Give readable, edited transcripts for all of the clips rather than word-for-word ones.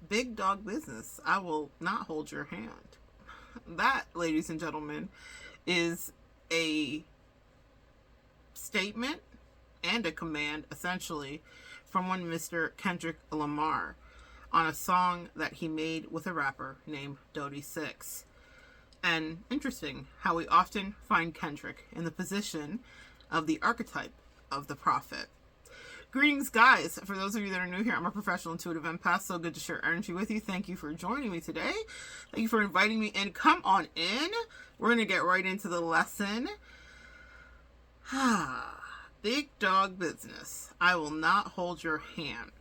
Big dog business. I will not hold your hand. That, ladies and gentlemen, is a statement and a command, essentially, from one Mr. Kendrick Lamar on a song that he made with a rapper named Dodie Six. And interesting how we often find Kendrick in the position of the archetype of the prophet. Greetings, guys. For those of you that are new here, I'm a professional intuitive empath. So good to share energy with you. Thank you for joining me today. Thank you for inviting me in. Come on in. We're going to get right into the lesson. Big dog business. I will not hold your hand.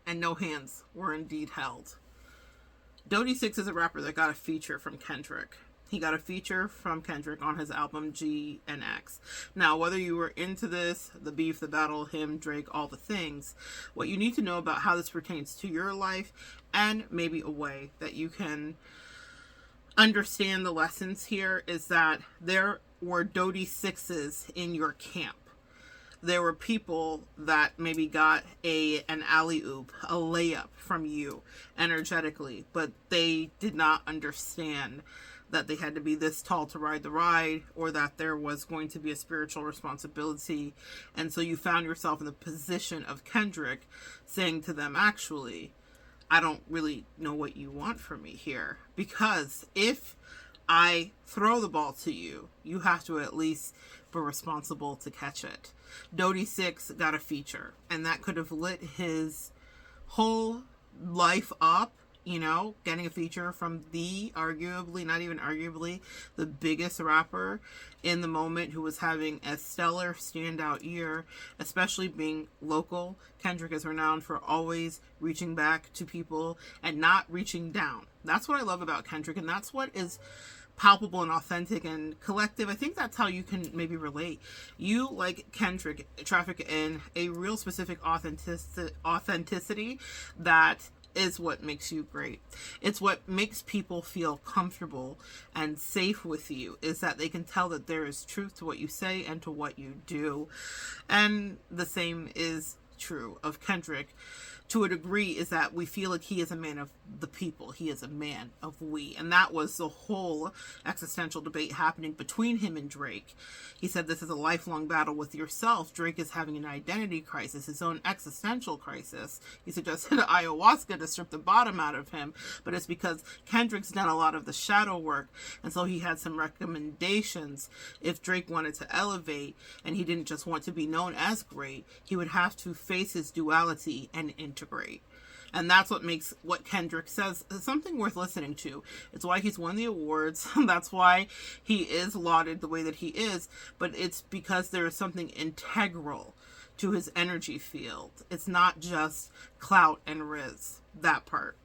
And no hands were indeed held. Dodie Six is a rapper that got a feature from Kendrick. He got a feature from Kendrick on his album G and X. Now, whether you were into this, the beef, the battle, him, Drake, all the things, what you need to know about how this pertains to your life and maybe a way that you can understand the lessons here is that there were Dodie Sixes in your camp. There were people that maybe got an alley-oop, a layup from you energetically, but they did not understand that they had to be this tall to ride the ride, or that there was going to be a spiritual responsibility. And so you found yourself in the position of Kendrick saying to them, actually, I don't really know what you want from me here, because if I throw the ball to you, you have to at least be responsible to catch it. Dodie Six got a feature, and that could have lit his whole life up, you know, getting a feature from the arguably, not even arguably, the biggest rapper in the moment who was having a stellar standout year, especially being local. Kendrick is renowned for always reaching back to people and not reaching down. That's what I love about Kendrick, and that's what is palpable and authentic and collective. I think that's how you can maybe relate. You, like Kendrick, traffic in a real specific authenticity that is what makes you great. It's what makes people feel comfortable and safe with you, is that they can tell that there is truth to what you say and to what you do. And the same is true of Kendrick to a degree, is that we feel like he is a man of the people. He is a man of we. And that was the whole existential debate happening between him and Drake. He said this is a lifelong battle with yourself. Drake is having an identity crisis, his own existential crisis. He suggested ayahuasca to strip the bottom out of him, but it's because Kendrick's done a lot of the shadow work, and so he had some recommendations. If Drake wanted to elevate and he didn't just want to be known as great, he would have to face his duality and integrate. And that's what makes what Kendrick says something worth listening to. It's why he's won the awards. That's why he is lauded the way that he is. But it's because there is something integral to his energy field. It's not just clout and riz, that part.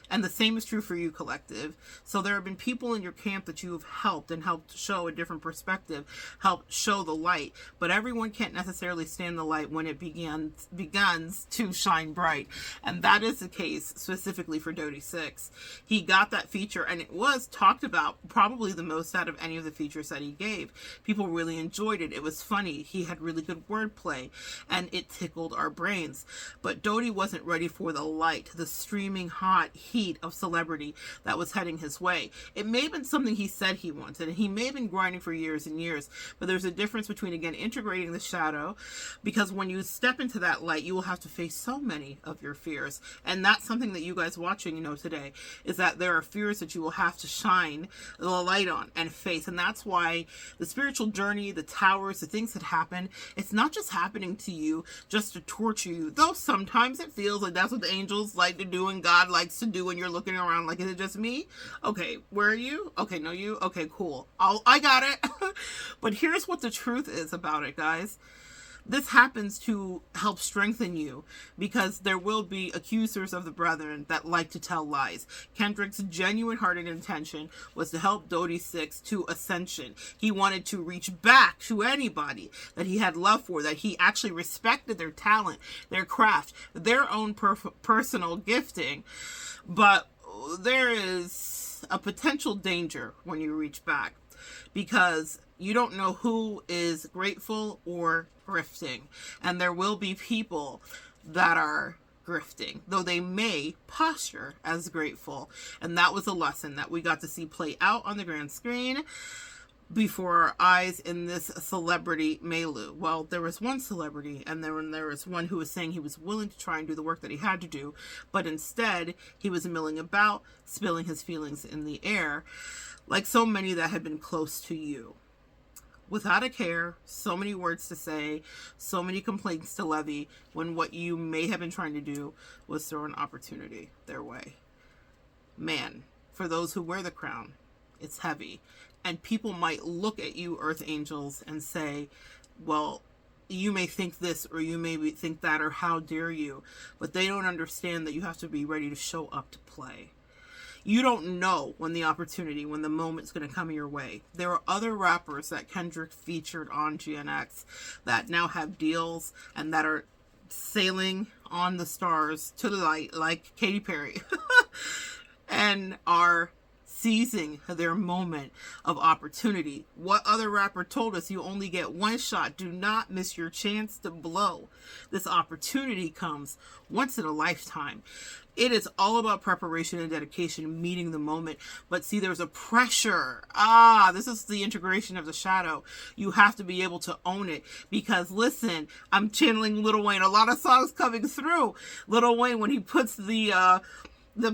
And the same is true for you, collective. So there have been people in your camp that you have helped and helped show a different perspective, helped show the light. But everyone can't necessarily stand the light when it begins to shine bright. And that is the case specifically for Dodie Six. He got that feature, and it was talked about probably the most out of any of the features that he gave. People really enjoyed it. It was funny. He had really good wordplay, and it tickled our brains. But Dodie wasn't ready for the light, the streaming hot heat of celebrity that was heading his way. It may have been something he said he wanted, and he may have been grinding for years and years, but there's a difference between, again, integrating the shadow, because when you step into that light, you will have to face so many of your fears. And that's something that you guys watching, today, is that there are fears that you will have to shine the light on and face. And that's why the spiritual journey, the towers, the things that happen, it's not just happening to you just to torture you, though sometimes it feels like that's what the angels like to do and God likes to do when you're looking around like, is it just me? Okay, where are you? Okay, no, you? Okay, cool. I got it. But here's what the truth is about it, guys. This happens to help strengthen you, because there will be accusers of the brethren that like to tell lies. Kendrick's genuine hearted intention was to help Dodie Six to ascension. He wanted to reach back to anybody that he had love for, that he actually respected their talent, their craft, their own personal gifting. But there is a potential danger when you reach back, because you don't know who is grateful or grifting. And there will be people that are grifting, though they may posture as grateful. And that was a lesson that we got to see play out on the grand screen before our eyes in this celebrity Melu. Well, there was one celebrity, and then there was one who was saying he was willing to try and do the work that he had to do, but instead he was milling about, spilling his feelings in the air, like so many that had been close to you. Without a care, so many words to say, so many complaints to levy, when what you may have been trying to do was throw an opportunity their way. Man, for those who wear the crown, it's heavy. And people might look at you, Earth Angels, and say, well, you may think this or you may think that, or how dare you. But they don't understand that you have to be ready to show up to play. You don't know when the moment's going to come your way. There are other rappers that Kendrick featured on GNX that now have deals and that are sailing on the stars to the light, like Katy Perry, and are seizing their moment of opportunity. What other rapper told us you only get one shot? Do not miss your chance to blow. This opportunity comes once in a lifetime. It is all about preparation and dedication, meeting the moment. But see, there's a pressure. This is the integration of the shadow. You have to be able to own it. Because listen, I'm channeling Lil Wayne. A lot of songs coming through. Lil Wayne, when he puts the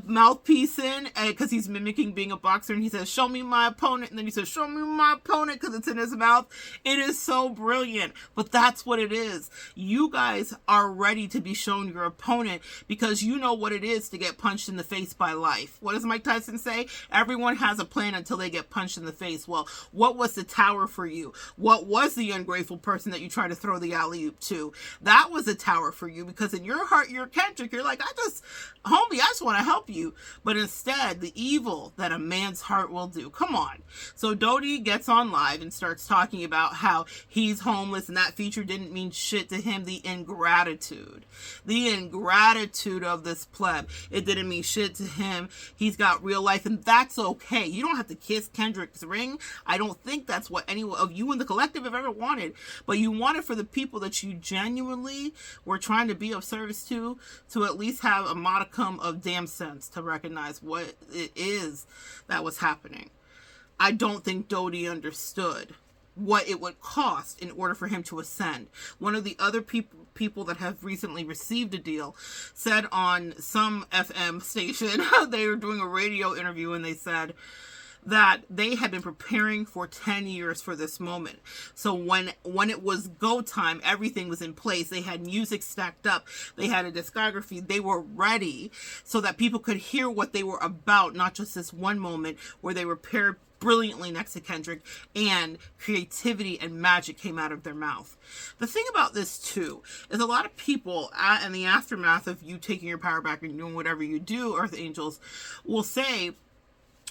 mouthpiece in, because he's mimicking being a boxer, and he says, show me my opponent, and then he says, show me my opponent, because it's in his mouth. It is so brilliant, but that's what it is. You guys are ready to be shown your opponent, because you know what it is to get punched in the face by life. What does Mike Tyson say? Everyone has a plan until they get punched in the face. Well, what was the tower for you? What was the ungrateful person that you tried to throw the alley-oop to? That was a tower for you, because in your heart, you're Kendrick. You're like, homie, I just want to help you. But instead, the evil that a man's heart will do. Come on. So Dodie gets on live and starts talking about how he's homeless, and that feature didn't mean shit to him. The ingratitude of this pleb. It didn't mean shit to him. He's got real life, and that's okay. You don't have to kiss Kendrick's ring. I don't think that's what any of you in the collective have ever wanted. But you want it for the people that you genuinely were trying to be of service to at least have a modicum of damn sense to recognize what it is that was happening. I don't think Dodie understood what it would cost in order for him to ascend. One of the other people that have recently received a deal said on some FM station, they were doing a radio interview, and they said that they had been preparing for 10 years for this moment. So when it was go time, everything was in place. They had music stacked up. They had a discography. They were ready so that people could hear what they were about, not just this one moment where they were paired brilliantly next to Kendrick and creativity and magic came out of their mouth. The thing about this too is a lot of people in the aftermath of you taking your power back and doing whatever you do, Earth Angels, will say,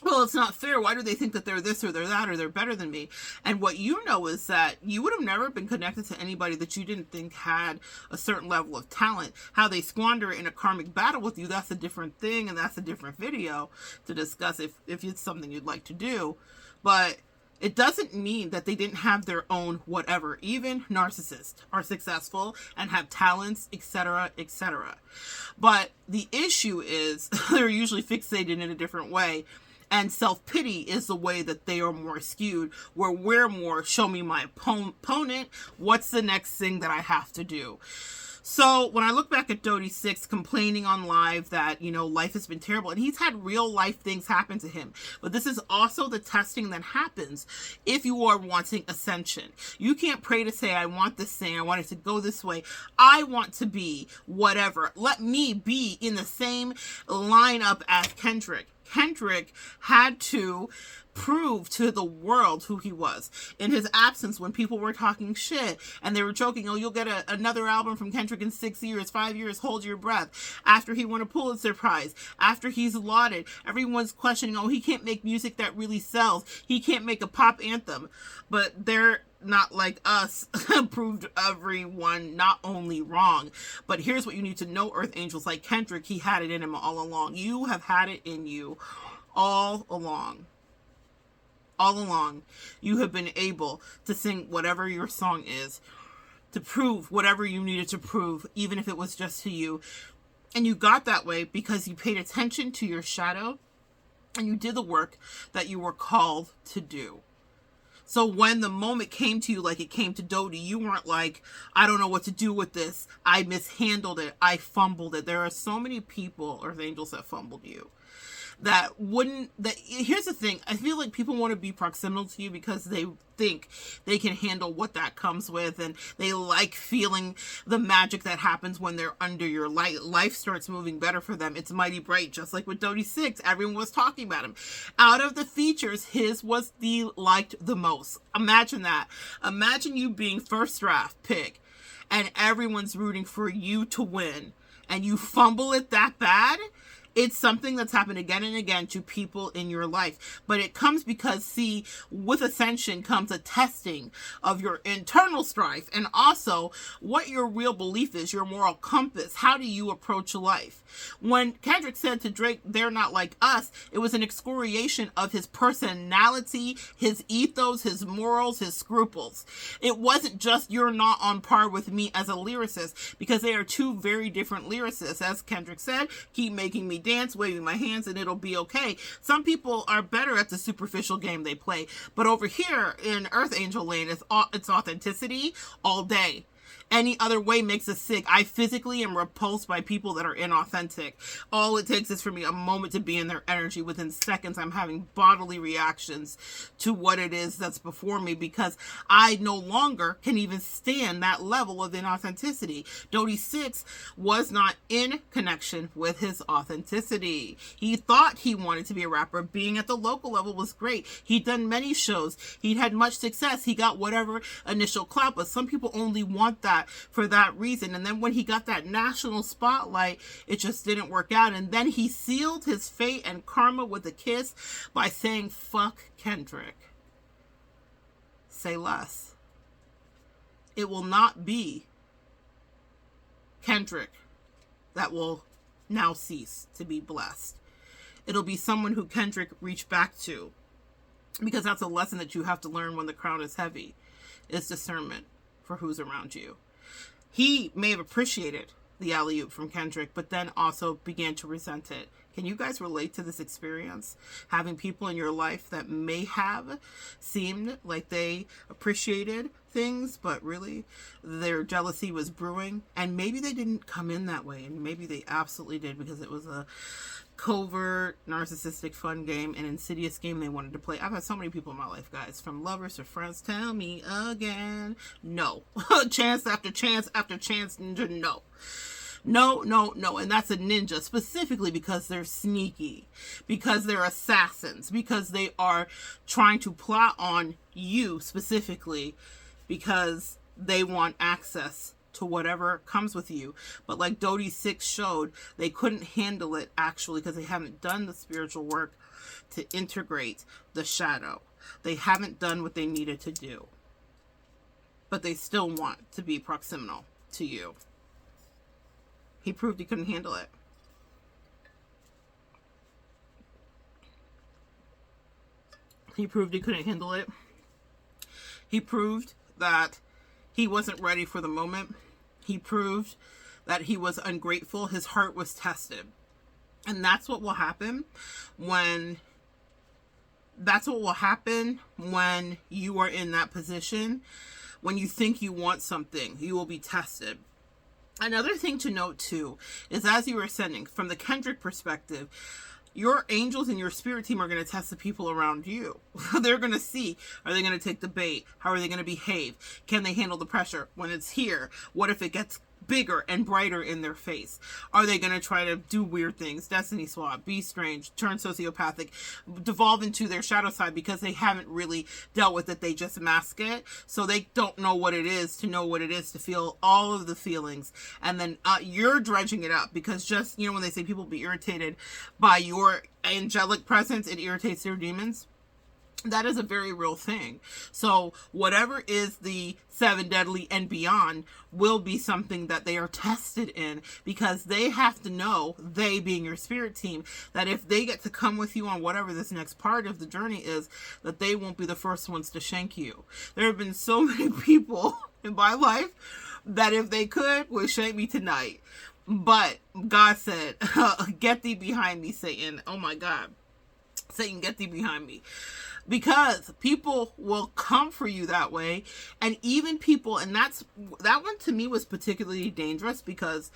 well, it's not fair. Why do they think that they're this or they're that or they're better than me? And what you know is that you would have never been connected to anybody that you didn't think had a certain level of talent. How they squander it in a karmic battle with you, that's a different thing, and that's a different video to discuss if it's something you'd like to do. But it doesn't mean that they didn't have their own whatever. Even narcissists are successful and have talents, etc., etc. But the issue is they're usually fixated in a different way. And self-pity is the way that they are more skewed, where we're more, show me my opponent, what's the next thing that I have to do? So when I look back at Dodie 6 complaining on live that, life has been terrible, and he's had real life things happen to him. But this is also the testing that happens if you are wanting ascension. You can't pray to say, I want this thing, I want it to go this way. I want to be whatever. Let me be in the same lineup as Kendrick. Kendrick had to prove to the world who he was. In his absence, when people were talking shit and they were joking, oh, you'll get another album from Kendrick in 6 years, 5 years, hold your breath. After he won a Pulitzer Prize, after he's lauded, everyone's questioning, oh, he can't make music that really sells. He can't make a pop anthem. But they're not like us, proved everyone not only wrong, but here's what you need to know, Earth Angels. Like Kendrick, he had it in him all along. You have had it in you all along. All along, you have been able to sing whatever your song is, to prove whatever you needed to prove, even if it was just to you. And you got that way because you paid attention to your shadow and you did the work that you were called to do. So when the moment came to you, like it came to Dodie, you weren't like, I don't know what to do with this. I mishandled it. I fumbled it. There are so many people, or angels, that fumbled you. Here's the thing. I feel like people want to be proximal to you because they think they can handle what that comes with, and they like feeling the magic that happens when they're under your light. Life starts moving better for them. It's mighty bright, just like with Dodie 6. Everyone was talking about him. Out of the features, his was the liked the most. Imagine that. Imagine you being first draft pick, and everyone's rooting for you to win, and you fumble it that bad. It's something that's happened again and again to people in your life. But it comes because, see, with ascension comes a testing of your internal strife and also what your real belief is, your moral compass. How do you approach life? When Kendrick said to Drake, they're not like us, it was an excoriation of his personality, his ethos, his morals, his scruples. It wasn't just you're not on par with me as a lyricist, because they are two very different lyricists. As Kendrick said, keep making me dance, waving my hands, and it'll be okay. Some people are better at the superficial game they play, but over here in Earth Angel Lane, it's authenticity all day. Any other way makes us sick. I physically am repulsed by people that are inauthentic. All it takes is for me a moment to be in their energy. Within seconds, I'm having bodily reactions to what it is that's before me, because I no longer can even stand that level of inauthenticity. Dodie 6 was not in connection with his authenticity. He thought he wanted to be a rapper. Being at the local level was great. He'd done many shows. He'd had much success. He got whatever initial clout, but some people only want that for that reason. And then when he got that national spotlight, it just didn't work out. And then he sealed his fate and karma with a kiss by saying, fuck Kendrick. Say less. It will not be Kendrick that will now cease to be blessed. It'll be someone who Kendrick reached back to, because that's a lesson that you have to learn when the crown is heavy, is discernment for who's around you. He may have appreciated the alley-oop from Kendrick, but then also began to resent it. Can you guys relate to this experience? Having people in your life that may have seemed like they appreciated things, but really their jealousy was brewing, and maybe they didn't come in that way, and maybe they absolutely did, because it was a covert, narcissistic, fun game, an insidious game they wanted to play. I've had so many people in my life, guys, from lovers to friends, tell me again. No. Chance after chance after chance, ninja, no. No, no, no. And that's a ninja, specifically because they're sneaky, because they're assassins, because they are trying to plot on you specifically, because they want access to whatever comes with you. But like Dodie 6 showed, they couldn't handle it actually, because they haven't done the spiritual work to integrate the shadow. They haven't done what they needed to do, but they still want to be proximal to you. He proved he couldn't handle it. He proved he couldn't handle it. He proved that he wasn't ready for the moment. He proved that he was ungrateful. His heart was tested. And that's what will happen when you are in that position. When you think you want something, you will be tested. Another thing to note too is, as you are ascending, from the Kendrick perspective, your angels and your spirit team are going to test the people around you. They're going to see, are they going to take the bait? How are they going to behave? Can they handle the pressure when it's here? What if it gets bigger and brighter in their face? Are they going to try to do weird things, destiny swap, be strange, turn sociopathic, devolve into their shadow side, because they haven't really dealt with it? They just mask it, so they don't know what it is to know what it is to feel all of the feelings. And then you're dredging it up, because just, you know, when they say people be irritated by your angelic presence, it irritates their demons. That is a very real thing. So whatever is the 7 deadly and beyond will be something that they are tested in, because they have to know, they being your spirit team, that if they get to come with you on whatever this next part of the journey is, that they won't be the first ones to shank you. There have been so many people in my life that if they could, would shank me tonight. But God said, get thee behind me, Satan. Oh my God. Satan, get thee behind me. Because people will come for you that way. And even people, and that one to me was particularly dangerous because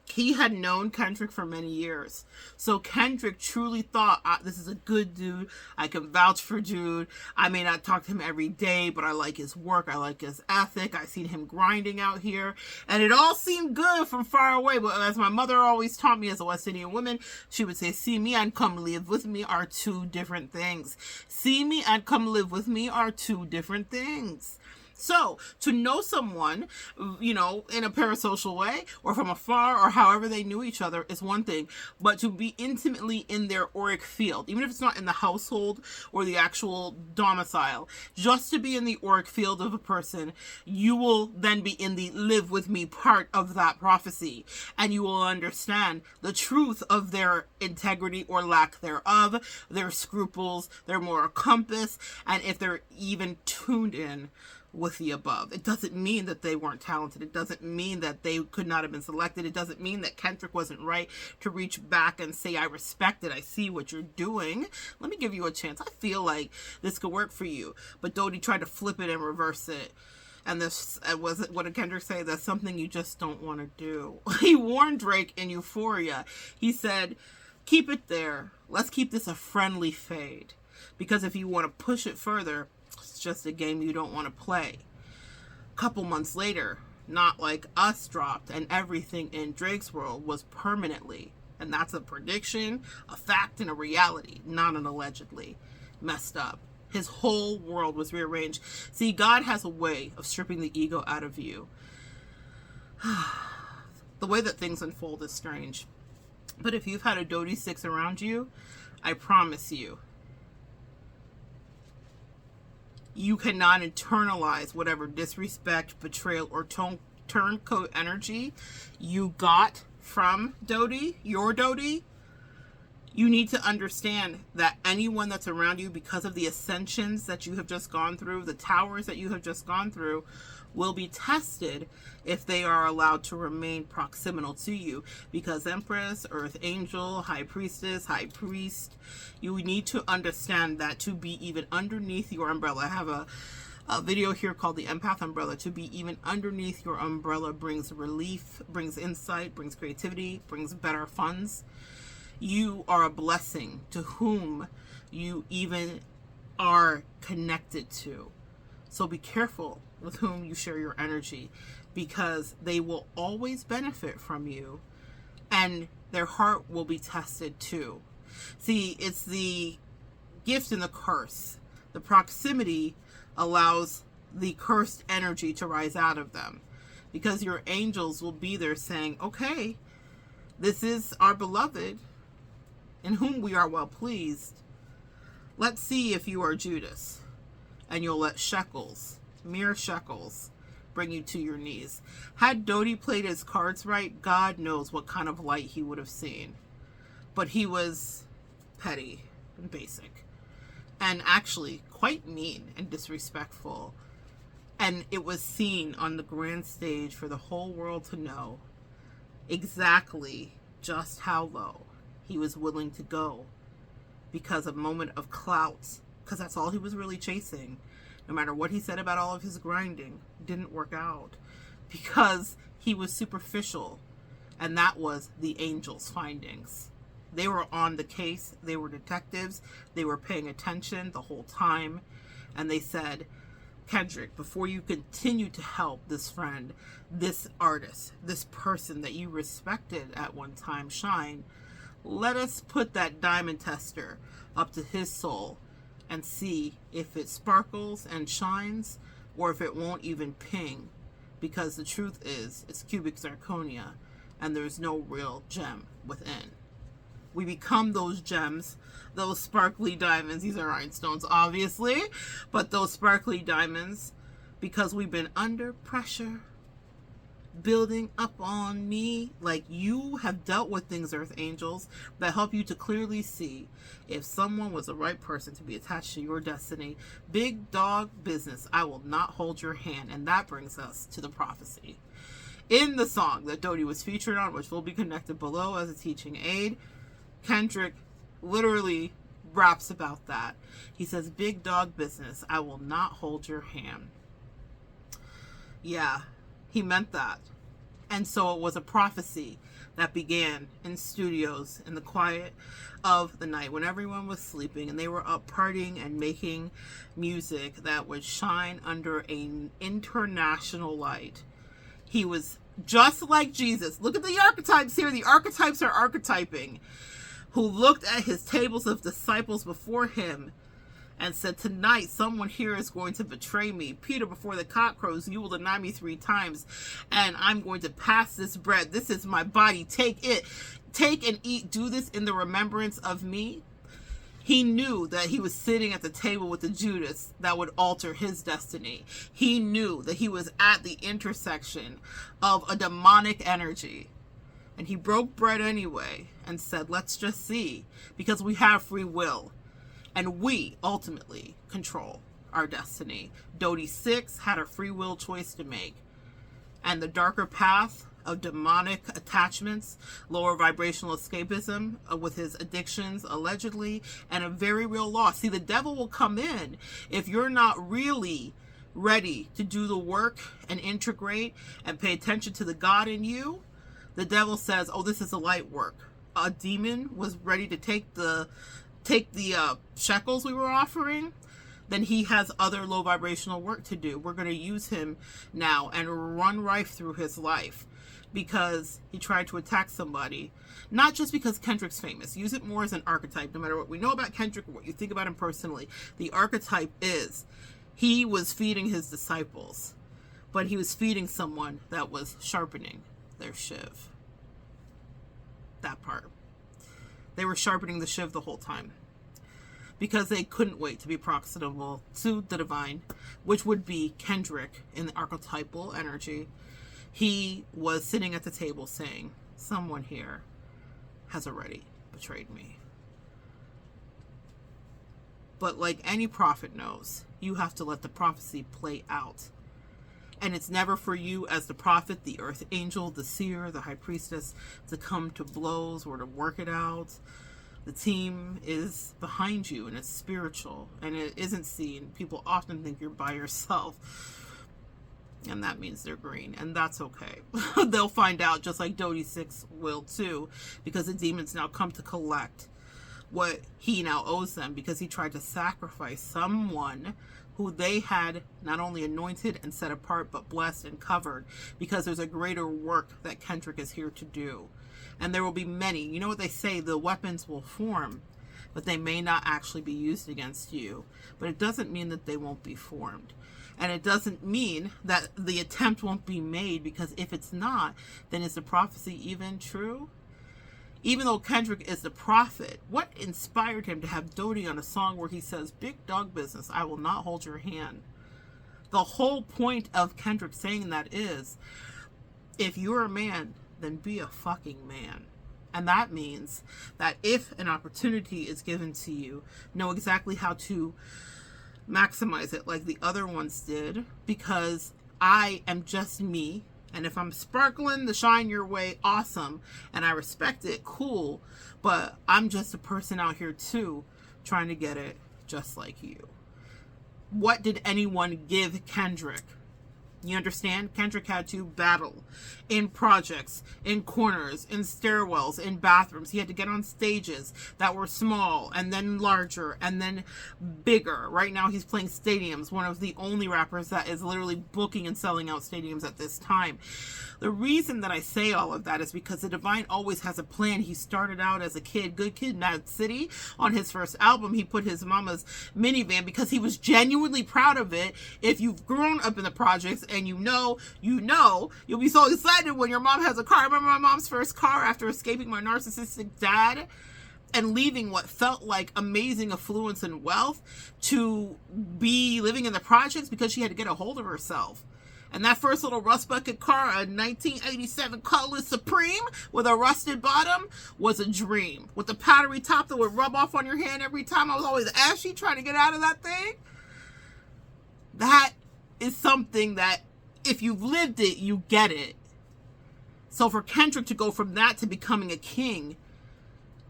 he had known Kendrick for many years. So Kendrick truly thought, this is a good dude. I can vouch for dude. I may not talk to him every day, but I like his work. I like his ethic. I seen him grinding out here. And it all seemed good from far away. But as my mother always taught me as a West Indian woman, she would say, see me and come live with me are two different things. See me and come live with me are two different things. So, to know someone, in a parasocial way, or from afar, or however they knew each other, is one thing. But to be intimately in their auric field, even if it's not in the household or the actual domicile, just to be in the auric field of a person, you will then be in the live with me part of that prophecy. And you will understand the truth of their integrity or lack thereof, their scruples, their moral compass, and if they're even tuned in with the above. It doesn't mean that they weren't talented. It doesn't mean that they could not have been selected. It doesn't mean that Kendrick wasn't right to reach back and say, I respect it. I see what you're doing. Let me give you a chance. I feel like this could work for you. But Dodie tried to flip it and reverse it. And this was it. What did Kendrick say? That's something you just don't want to do. He warned Drake in Euphoria. He said, keep it there. Let's keep this a friendly fade. Because if you want to push it further, it's just a game you don't want to play. A couple months later, Not Like Us dropped, and everything in Drake's world was permanently, and that's a prediction, a fact, and a reality, not an allegedly, messed up. His whole world was rearranged. See, God has a way of stripping the ego out of you. The way that things unfold is strange. But if you've had a Dodie 6 around you, I promise you, you cannot internalize whatever disrespect, betrayal, or turncoat energy you got from Dodie, your Dodie. You need to understand that anyone that's around you, because of the ascensions that you have just gone through, the towers that you have just gone through, will be tested if they are allowed to remain proximal to you. Because Empress, Earth Angel, High Priestess, High Priest, you need to understand that to be even underneath your umbrella. I have a video here called the Empath Umbrella. To be even underneath your umbrella brings relief, brings insight, brings creativity, brings better funds. You are a blessing to whom you even are connected to. So be careful with whom you share your energy, because they will always benefit from you and their heart will be tested too. See, it's the gift and the curse. The proximity allows the cursed energy to rise out of them, because your angels will be there saying, okay, this is our beloved in whom we are well pleased. Let's see if you are Judas, and you'll let shekels, mere shekels, bring you to your knees. Had Dodie played his cards right, God knows what kind of light he would have seen. But he was petty and basic, and actually quite mean and disrespectful. And it was seen on the grand stage for the whole world to know exactly just how low he was willing to go, because a moment of clout, because that's all he was really chasing. No matter what he said about all of his grinding, didn't work out, because he was superficial, and that was the angels' findings. They were on the case, they were detectives, they were paying attention the whole time, and they said, Kendrick, before you continue to help this friend, this artist, this person that you respected at one time shine, let us put that diamond tester up to his soul and see if it sparkles and shines, or if it won't even ping. Because the truth is, it's cubic zirconia, and there's no real gem within. We become those gems, those sparkly diamonds. These are rhinestones, obviously, but those sparkly diamonds, because we've been under pressure, building up on me. Like, you have dealt with things, Earth Angels, that help you to clearly see if someone was the right person to be attached to your destiny. Big dog business. I will not hold your hand. And that brings us to the prophecy. In the song that Dodie was featured on, which will be connected below as a teaching aid, Kendrick literally raps about that. He says, "Big dog business, I will not hold your hand." Yeah, he meant that. And so it was a prophecy that began in studios in the quiet of the night when everyone was sleeping and they were up partying and making music that would shine under an international light. He was just like Jesus. Look at the archetypes here. The archetypes are archetyping. Who looked at his tables of disciples before him and said, "Tonight someone here is going to betray me. Peter, before the cock crows, you will deny me 3 times, and I'm going to pass this bread. This is my body. Take it. Take and eat. Do this in the remembrance of me." He knew that he was sitting at the table with the Judas that would alter his destiny. He knew that he was at the intersection of a demonic energy. And he broke bread anyway and said, "Let's just see, because we have free will. And we ultimately control our destiny." Dodie 6 had a free will choice to make. And the darker path of demonic attachments, lower vibrational escapism with his addictions, allegedly, and a very real loss. See, the devil will come in if you're not really ready to do the work and integrate and pay attention to the God in you. The devil says, "Oh, this is a light work." A demon was ready to take the shekels we were offering. Then he has other low vibrational work to do. We're going to use him now and run rife through his life because he tried to attack somebody. Not just because Kendrick's famous. Use it more as an archetype. No matter what we know about Kendrick or what you think about him personally, the archetype is he was feeding his disciples, but he was feeding someone that was sharpening their shiv. That part. They were sharpening the shiv the whole time because they couldn't wait to be proximal to the divine, which would be Kendrick in the archetypal energy. He was sitting at the table saying, "Someone here has already betrayed me." But like any prophet knows, you have to let the prophecy play out. And it's never for you as the prophet, the earth angel, the seer, the high priestess to come to blows or to work it out. The team is behind you and it's spiritual and it isn't seen. People often think you're by yourself. And that means they're green. And that's okay. They'll find out, just like Dodie 6 will too, because the demons now come to collect what he now owes them because he tried to sacrifice someone who they had not only anointed and set apart, but blessed and covered, because there's a greater work that Kendrick is here to do. And there will be many. You know what they say, the weapons will form, but they may not actually be used against you. But it doesn't mean that they won't be formed. And it doesn't mean that the attempt won't be made, because if it's not, then is the prophecy even true? Even though Kendrick is the prophet, what inspired him to have Dodie on a song where he says, "Big dog business, I will not hold your hand"? The whole point of Kendrick saying that is, if you're a man, then be a fucking man. And that means that if an opportunity is given to you, know exactly how to maximize it like the other ones did, because I am just me. And if I'm sparkling the shine your way, awesome. And I respect it, cool. But I'm just a person out here too, trying to get it just like you. What did anyone give Kendrick? You understand? Kendrick had to battle in projects, in corners, in stairwells, in bathrooms. He had to get on stages that were small and then larger and then bigger. Right now he's playing stadiums, one of the only rappers that is literally booking and selling out stadiums at this time. The reason that I say all of that is because the divine always has a plan. He started out as a kid, Good Kid, Mad City. On his first album, he put his mama's minivan because he was genuinely proud of it. If you've grown up in the projects and you know, you'll be so excited when your mom has a car. I remember my mom's first car after escaping my narcissistic dad and leaving what felt like amazing affluence and wealth to be living in the projects because she had to get a hold of herself. And that first little rust bucket car, a 1987 Cutlass Supreme with a rusted bottom, was a dream. With the powdery top that would rub off on your hand every time. I was always ashy trying to get out of that thing. That is something that if you've lived it, you get it. So for Kendrick to go from that to becoming a king,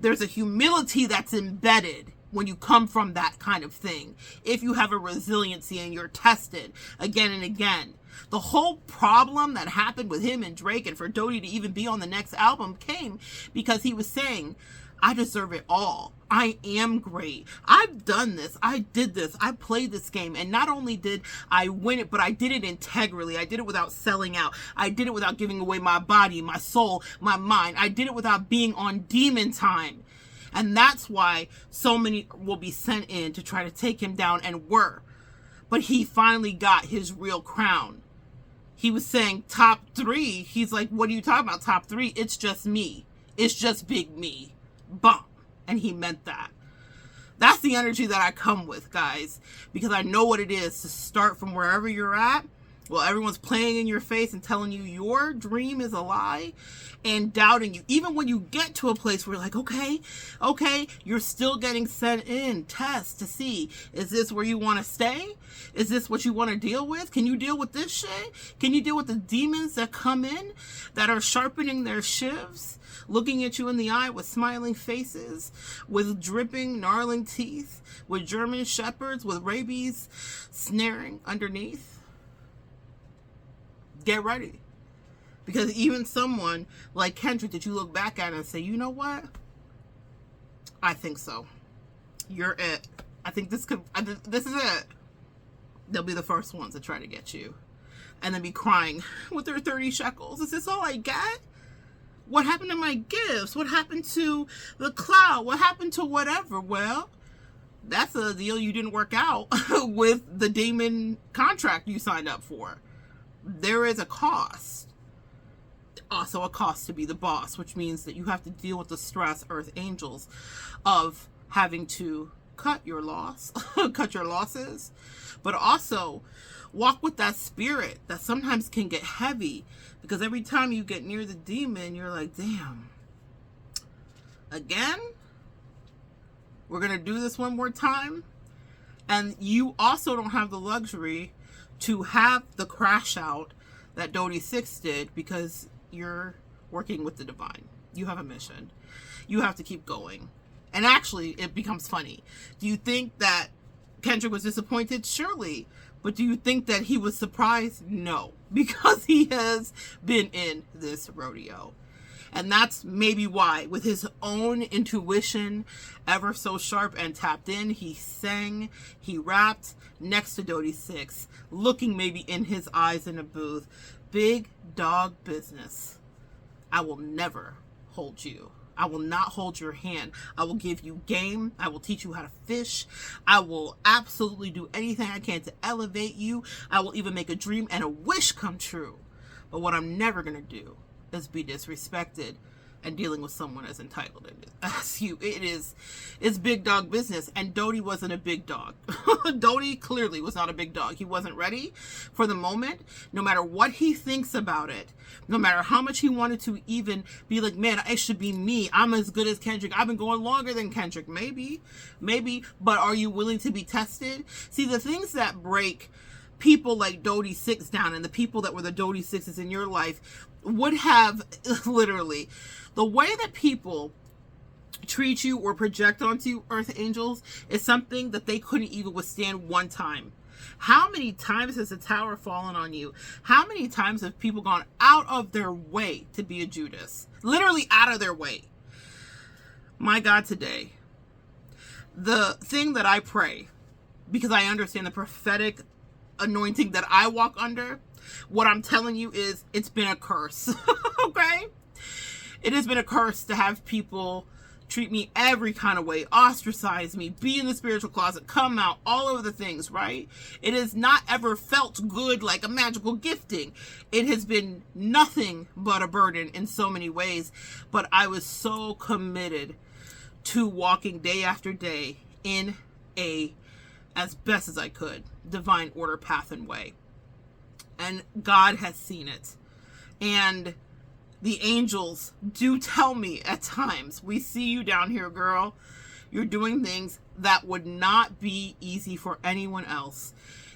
there's a humility that's embedded when you come from that kind of thing. If you have a resiliency and you're tested again and again. The whole problem that happened with him and Drake, and for Dodie to even be on the next album, came because he was saying, I deserve it all. I am great. I've done this. I did this. I played this game. And not only did I win it, but I did it integrally. I did it without selling out. I did it without giving away my body, my soul, my mind. I did it without being on demon time. And that's why so many will be sent in to try to take him down, and were. But he finally got his real crown. He was saying top 3. He's like, what are you talking about, top 3? It's just me. It's just big me. Bump. And he meant that. That's the energy that I come with, guys. Because I know what it is to start from wherever you're at. Well, everyone's playing in your face and telling you your dream is a lie and doubting you. Even when you get to a place where you're like, okay, you're still getting sent in tests to see, is this where you want to stay? Is this what you want to deal with? Can you deal with this shit? Can you deal with the demons that come in that are sharpening their shivs, looking at you in the eye with smiling faces, with dripping, gnarling teeth, with German shepherds, with rabies snaring underneath? Get ready. Because even someone like Kendrick that you look back at and say, you know what? I think so. You're it. I think this is it. They'll be the first ones to try to get you. And then be crying with their 30 shekels. Is this all I get? What happened to my gifts? What happened to the cloud? What happened to whatever? Well, that's a deal you didn't work out with the demon contract you signed up for. There is a cost. Also a cost to be the boss, which means that you have to deal with the stress, earth angels, of having to cut your losses, but also walk with that spirit that sometimes can get heavy, because every time you get near the demon, you're like, damn, again? We're going to do this one more time? And you also don't have the luxury to have the crash out that Dodie 6 did, because you're working with the divine. You have a mission. You have to keep going. And actually, it becomes funny. Do you think that Kendrick was disappointed? Surely. But do you think that he was surprised? No. Because he has been in this rodeo. And that's maybe why, with his own intuition ever so sharp and tapped in, he sang, he rapped next to Dodie 6, looking maybe in his eyes in a booth. Big dog business. I will never hold you. I will not hold your hand. I will give you game. I will teach you how to fish. I will absolutely do anything I can to elevate you. I will even make a dream and a wish come true. But what I'm never going to do is be disrespected and dealing with someone as entitled as you. It's big dog business. And Dodie wasn't a big dog. Dodie clearly was not a big dog. He wasn't ready for the moment. No matter what he thinks about it, no matter how much he wanted to even be like, man, it should be me. I'm as good as Kendrick. I've been going longer than Kendrick. Maybe. But are you willing to be tested? See, the things that break people like Dodie 6 down, and the people that were the Dodie 6s in your life, would have literally the way that people treat you or project onto you, earth angels, is something that they couldn't even withstand one time. How many times has the tower fallen on you? How many times have people gone out of their way to be a Judas? Literally out of their way. My God, today, the thing that I pray, because I understand the prophetic anointing that I walk under, what I'm telling you is, it's been a curse. Okay? It has been a curse to have people treat me every kind of way, ostracize me, be in the spiritual closet, come out, all of the things, right? It has not ever felt good like a magical gifting. It has been nothing but a burden in so many ways. But I was so committed to walking day after day in a, as best as I could, divine order, path, and way. And God has seen it. And the angels do tell me at times, we see you down here, girl. You're doing things that would not be easy for anyone else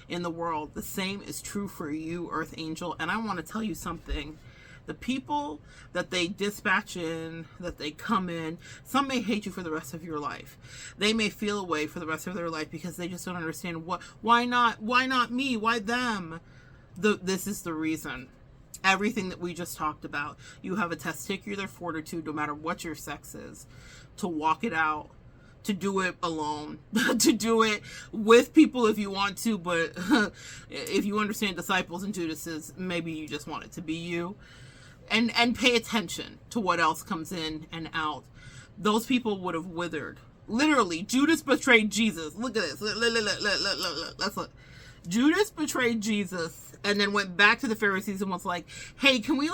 in the world. The same is true for you, Earth Angel. And I want to tell you something The people that they dispatch in, that they come in, some may hate you for the rest of your life. They may feel away for the rest of their life because they just don't understand why not me? Why them? This is the reason. Everything that we just talked about. You have a testicular fortitude, no matter what your sex is, to walk it out, to do it alone, to do it with people if you want to, but if you understand disciples and Judases, maybe you just want it to be you. And pay attention to what else comes in and out. Those people would have withered. Literally, Judas betrayed Jesus. Look at this. Let's look. Judas betrayed Jesus and then went back to the Pharisees and was like, hey, can we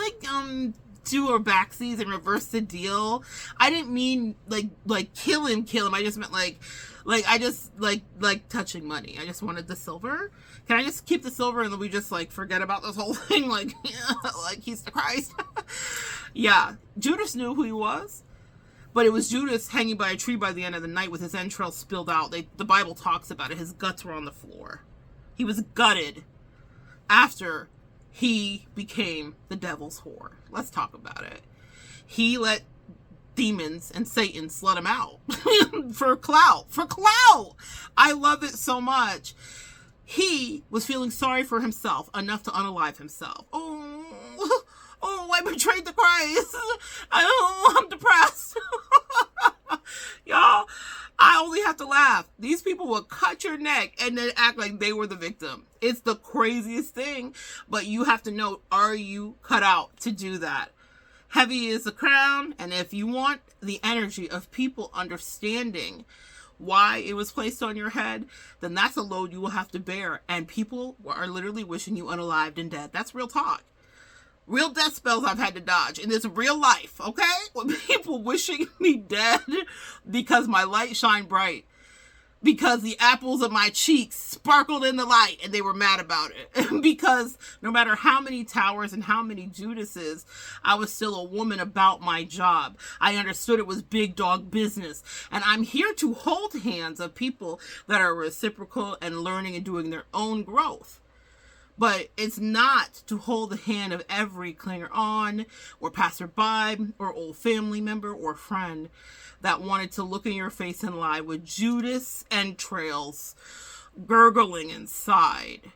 do our backsies and reverse the deal? I didn't mean like kill him. I just meant like I just like touching money. I just wanted the silver. Can I just keep the silver and then we just like forget about this whole thing? Like he's the Christ. Yeah, Judas knew who he was. But it was Judas hanging by a tree by the end of the night with his entrails spilled out. The Bible talks about it. His guts were on the floor. He was gutted after he became the devil's whore. Let's talk about it. He let demons and Satan slut him out for clout. For clout! I love it so much. He was feeling sorry for himself enough to unalive himself. Oh, I betrayed the Christ. I'm depressed. Y'all, I only have to laugh. These people will cut your neck and then act like they were the victim. It's the craziest thing. But you have to know, are you cut out to do that? Heavy is the crown. And if you want the energy of people understanding why it was placed on your head, then that's a load you will have to bear. And people are literally wishing you unalived and dead. That's real talk. Real death spells I've had to dodge in this real life, okay? With people wishing me dead because my light shined bright. Because the apples of my cheeks sparkled in the light and they were mad about it. Because no matter how many towers and how many Judases, I was still a woman about my job. I understood it was big dog business. And I'm here to hold hands of people that are reciprocal and learning and doing their own growth. But it's not to hold the hand of every clinger on or passerby or old family member or friend that wanted to look in your face and lie with Judas entrails gurgling inside.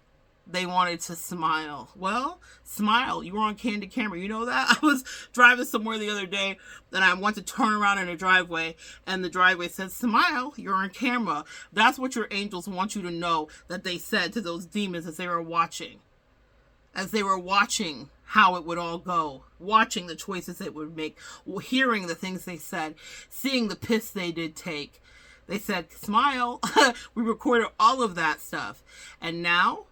They wanted to smile. Well, smile. You were on candid camera. You know that? I was driving somewhere the other day and I went to turn around in a driveway and the driveway said, smile, you're on camera. That's what your angels want you to know that they said to those demons as they were watching. As they were watching how it would all go. Watching the choices they would make. Hearing the things they said. Seeing the piss they did take. They said, smile. We recorded all of that stuff. And now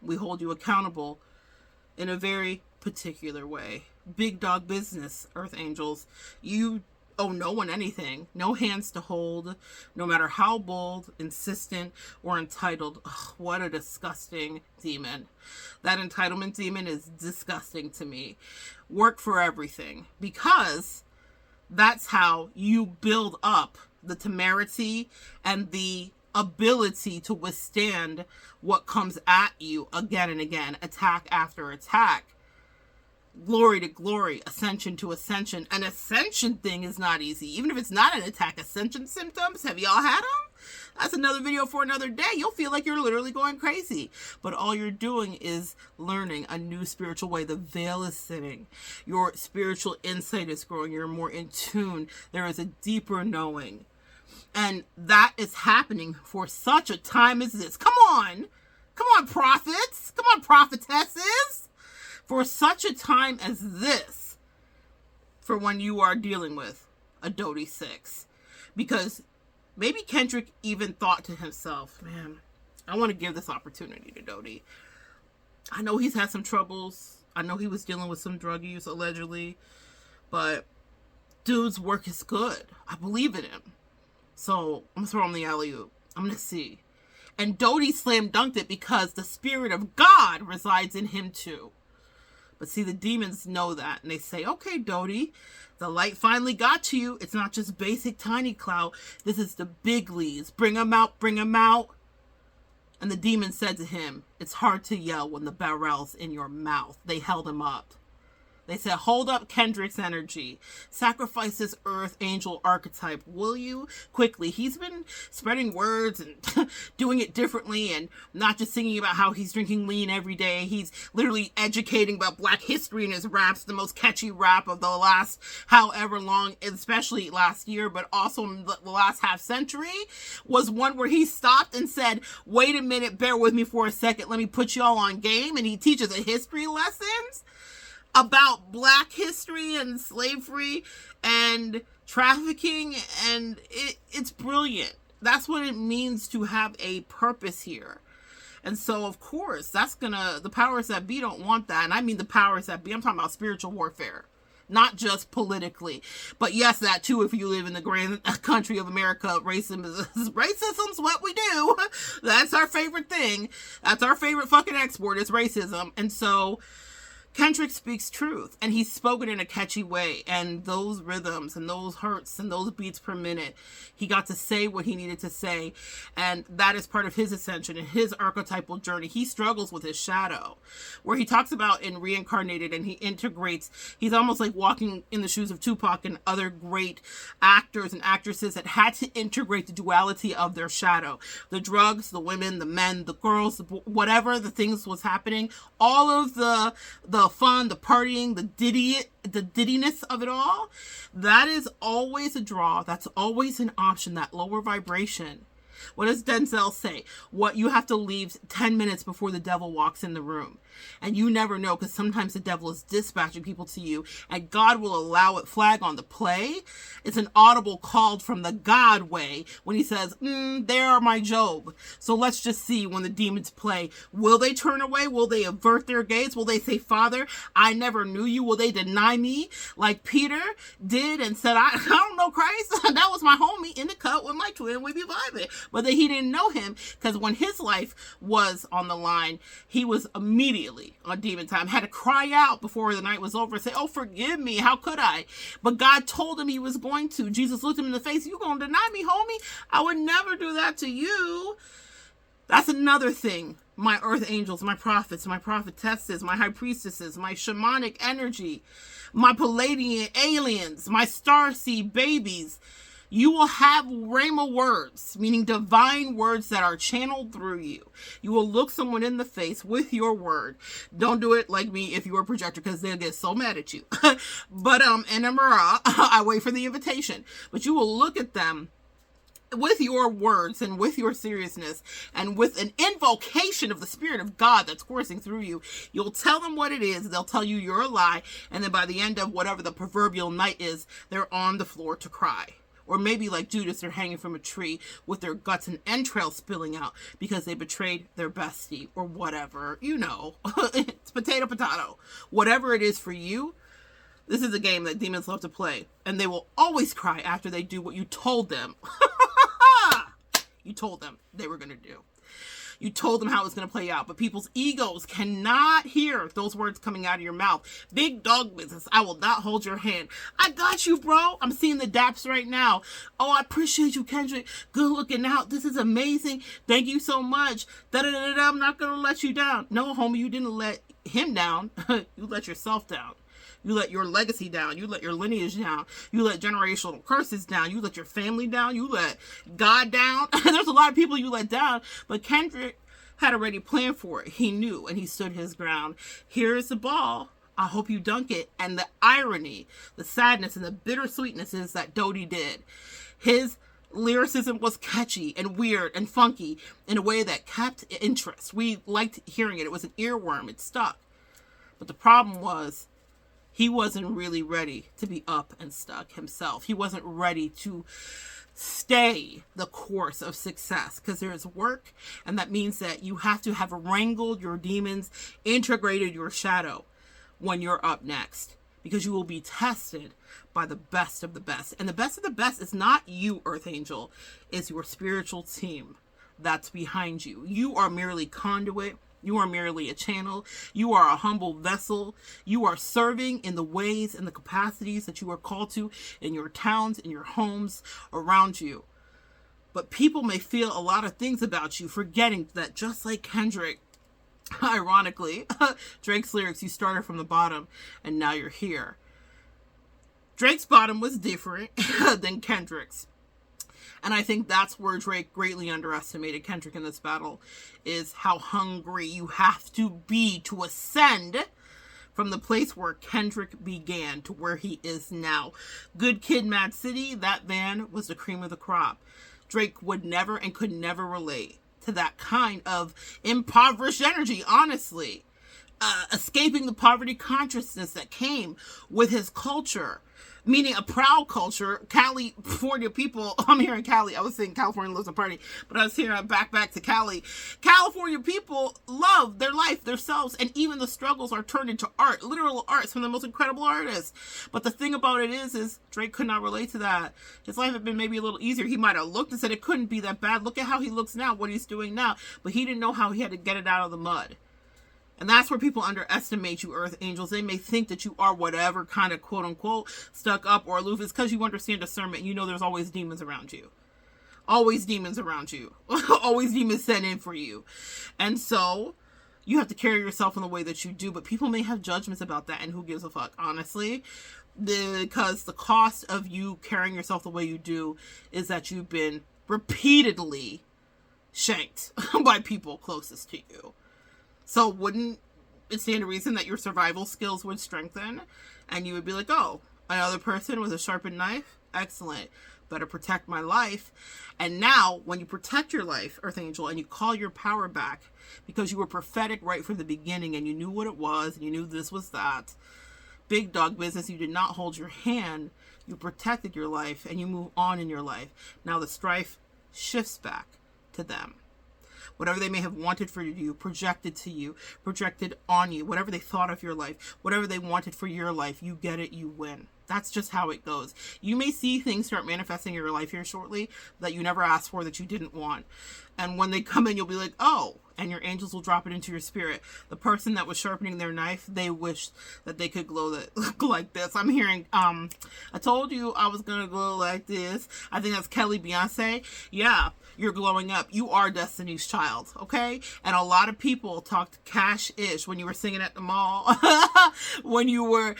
we hold you accountable in a very particular way. Big dog business, Earth Angels. You owe no one anything. No hands to hold. No matter how bold, insistent, or entitled. Ugh, what a disgusting demon. That entitlement demon is disgusting to me. Work for everything. Because that's how you build up the temerity and the ability to withstand what comes at you again and again, attack after attack, glory to glory, ascension to ascension. An ascension thing is not easy, even if it's not an attack. Ascension symptoms, have y'all had them? That's another video for another day. You'll feel like you're literally going crazy, but all you're doing is learning a new spiritual way. The veil is thinning. Your spiritual insight is growing. You're more in tune. There is a deeper knowing. And that is happening for such a time as this. Come on prophets. Come on, prophetesses. For such a time as this. For when you are dealing with a Dodi 6. Because maybe Kendrick even thought to himself, man, I want to give this opportunity to Dodi. I know he's had some troubles. I know he was dealing with some drug use, allegedly. But dude's work is good. I believe in him. So I'm going to throw him the alley-oop. I'm going to see. And Dodi slam dunked it because the Spirit of God resides in him too. But see, the demons know that. And they say, okay, Dodi, the light finally got to you. It's not just basic tiny clout. This is the big leads. Bring them out. Bring them out. And the demon said to him, it's hard to yell when the barrel's in your mouth. They held him up. They said, hold up Kendrick's energy. Sacrifice this Earth Angel archetype, will you? Quickly. He's been spreading words and doing it differently, and not just singing about how he's drinking lean every day. He's literally educating about Black history in his raps, the most catchy rap of the last however long, especially last year, but also in the last half century, was one where he stopped and said, wait a minute, bear with me for a second, let me put y'all on game. And he teaches a history lessons about Black history and slavery and trafficking, and it's brilliant. That's what it means to have a purpose here. And so, of course, the powers that be don't want that. And I mean the powers that be, I'm talking about spiritual warfare, not just politically. But yes, that too, if you live in the grand country of America, racism's what we do. That's our favorite thing. That's our favorite fucking export, is racism. And so Kendrick speaks truth, and he's spoken in a catchy way, and those rhythms and those hertz and those beats per minute, he got to say what he needed to say, and that is part of his ascension and his archetypal journey. He struggles with his shadow, where he talks about in Reincarnated, and he integrates, he's almost like walking in the shoes of Tupac and other great actors and actresses that had to integrate the duality of their shadow. The drugs, the women, the men, the girls, whatever the things was happening, all of the fun, the partying, the diddiness of it all, that is always a draw. That's always an option, that lower vibration. What does Denzel say? What you have to leave 10 minutes before the devil walks in the room. And you never know, because sometimes the devil is dispatching people to you, and God will allow it. Flag on the play. It's an audible call from the God way when he says, there are my Job. So let's just see when the demons play. Will they turn away? Will they avert their gaze? Will they say, Father, I never knew you? Will they deny me like Peter did and said, I don't know Christ? That was my homie in the cut with my twin. We be vibing. But that he didn't know him, because when his life was on the line, he was immediately on demon time, had to cry out before the night was over and say, oh, forgive me, how could I? But God told him he was going to. Jesus looked him in the face, you gonna deny me, homie? I would never do that to you. That's another thing. My earth angels, my prophets, my prophetesses, my high priestesses, my shamanic energy, my Palladian aliens, my starseed babies, you will have rhema words, meaning divine words that are channeled through you. You will look someone in the face with your word. Don't do it like me if you're a projector, because they'll get so mad at you. But, I wait for the invitation. But you will look at them with your words and with your seriousness and with an invocation of the Spirit of God that's coursing through you. You'll tell them what it is. They'll tell you you're a lie. And then by the end of whatever the proverbial night is, they're on the floor to cry. Or maybe like Judas, they're hanging from a tree with their guts and entrails spilling out because they betrayed their bestie or whatever. You know, it's potato. Whatever it is for you, this is a game that demons love to play. And they will always cry after they do what you told them. You told them they were going to do. You told them how it's going to play out, but people's egos cannot hear those words coming out of your mouth. Big dog business. I will not hold your hand. I got you, bro. I'm seeing the daps right now. Oh, I appreciate you, Kendrick. Good looking out. This is amazing. Thank you so much. Da-da-da-da. I'm not going to let you down. No, homie, you didn't let him down. You let yourself down. You let your legacy down. You let your lineage down. You let generational curses down. You let your family down. You let God down. There's a lot of people you let down, but Kendrick had already planned for it. He knew, and he stood his ground. Here's the ball. I hope you dunk it. And the irony, the sadness, and the bittersweetness is that Dodie did. His lyricism was catchy and weird and funky in a way that kept interest. We liked hearing it. It was an earworm. It stuck. But the problem was, he wasn't really ready to be up and stuck himself. He wasn't ready to stay the course of success, because there is work, and that means that you have to have wrangled your demons, integrated your shadow when you're up next, because you will be tested by the best of the best. And the best of the best is not you, Earth Angel, it's your spiritual team that's behind you. You are merely conduit. You are merely a channel. You are a humble vessel. You are serving in the ways and the capacities that you are called to in your towns, in your homes, around you. But people may feel a lot of things about you, forgetting that just like Kendrick, Ironically, Drake's lyrics, you started from the bottom and now you're here. Drake's bottom was different than Kendrick's. And I think that's where Drake greatly underestimated Kendrick in this battle, is how hungry you have to be to ascend from the place where Kendrick began to where he is now. Good Kid, Mad City, that van was the cream of the crop. Drake would never and could never relate to that kind of impoverished energy, honestly. Escaping the poverty consciousness that came with his culture. Meaning a proud culture. California people, I'm here in Cali. I was saying California lives a party, but I was here, I'm back to Cali. California people love their life, themselves, and even the struggles are turned into art, literal art, some of the most incredible artists. But the thing about it is Drake could not relate to that. His life had been maybe a little easier. He might have looked and said it couldn't be that bad. Look at how he looks now, what he's doing now. But he didn't know how he had to get it out of the mud. And that's where people underestimate you, Earth Angels. They may think that you are whatever kind of quote-unquote stuck up or aloof. It's because you understand discernment. You know there's always demons around you. Always demons around you. Always demons sent in for you. And so you have to carry yourself in the way that you do. But people may have judgments about that. And who gives a fuck, honestly? Because the cost of you carrying yourself the way you do is that you've been repeatedly shanked by people closest to you. So wouldn't it stand to reason that your survival skills would strengthen and you would be like, oh, another person with a sharpened knife? Excellent. Better protect my life. And now when you protect your life, Earth Angel, and you call your power back because you were prophetic right from the beginning and you knew what it was and you knew this was that. Big dog business. You did not hold your hand. You protected your life and you move on in your life. Now the strife shifts back to them. Whatever they may have wanted for you, projected to you, projected on you, whatever they thought of your life, whatever they wanted for your life, you get it, you win. That's just how it goes. You may see things start manifesting in your life here shortly that you never asked for, that you didn't want. And when they come in, you'll be like, oh, and your angels will drop it into your spirit. The person that was sharpening their knife, they wished that they could glow like this. I'm hearing, I told you I was going to glow like this. I think that's Kelly Beyonce. Yeah, you're glowing up. You are Destiny's Child, okay? And a lot of people talked cash-ish when you were singing at the mall, when you were,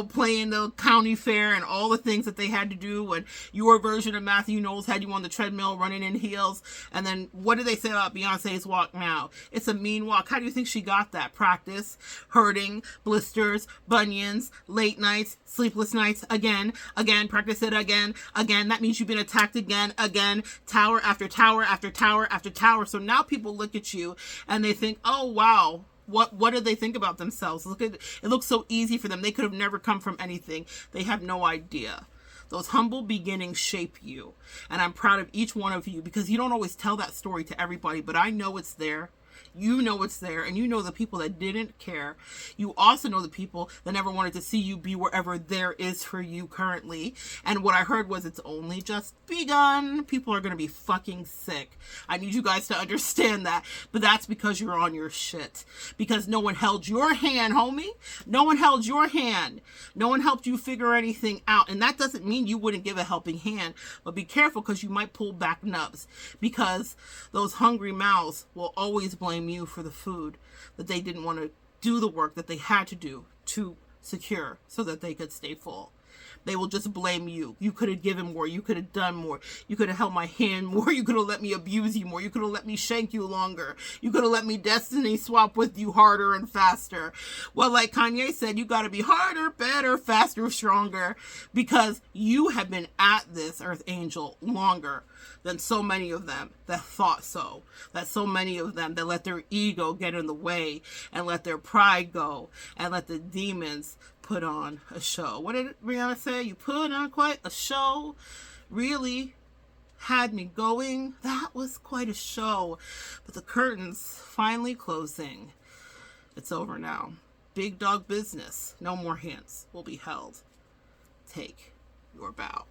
playing the county fair and all the things that they had to do, when your version of Matthew Knowles had you on the treadmill running in heels. And then what did they say about Beyonce's walk now? It's a mean walk. How do you think she got that? Practice, hurting, blisters, bunions, late nights, sleepless nights, again, practice it again. That means you've been attacked again, tower after tower after tower after tower. So now people look at you and they think, oh, wow. What did they think about themselves? Look at it. It looks so easy for them. They could have never come from anything. They have no idea. Those humble beginnings shape you. And I'm proud of each one of you because you don't always tell that story to everybody, but I know it's there. You know it's there, and you know the people that didn't care. You also know the people that never wanted to see you be wherever there is for you currently. And what I heard was it's only just begun. People are going to be fucking sick. I need you guys to understand that. But that's because you're on your shit. Because no one held your hand, homie. No one held your hand. No one helped you figure anything out. And that doesn't mean you wouldn't give a helping hand. But be careful because you might pull back nubs. Because those hungry mouths will always blame you for the food that they didn't want to do the work that they had to do to secure so that they could stay full. They will just blame you. You could have given more. You could have done more. You could have held my hand more. You could have let me abuse you more. You could have let me shank you longer. You could have let me destiny swap with you harder and faster. Well, like Kanye said, you got to be harder, better, faster, stronger, because you have been at this, Earth Angel, longer than so many of them that thought so. That so many of them that let their ego get in the way and let their pride go and let the demons put on a show. What did Rihanna say? You put on quite a show. Really had me going. That was quite a show. But the curtain's finally closing. It's over now. Big dog business. No more hands will be held. Take your bow.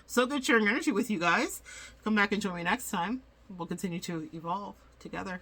So good sharing energy with you guys. Come back and join me next time. We'll continue to evolve together.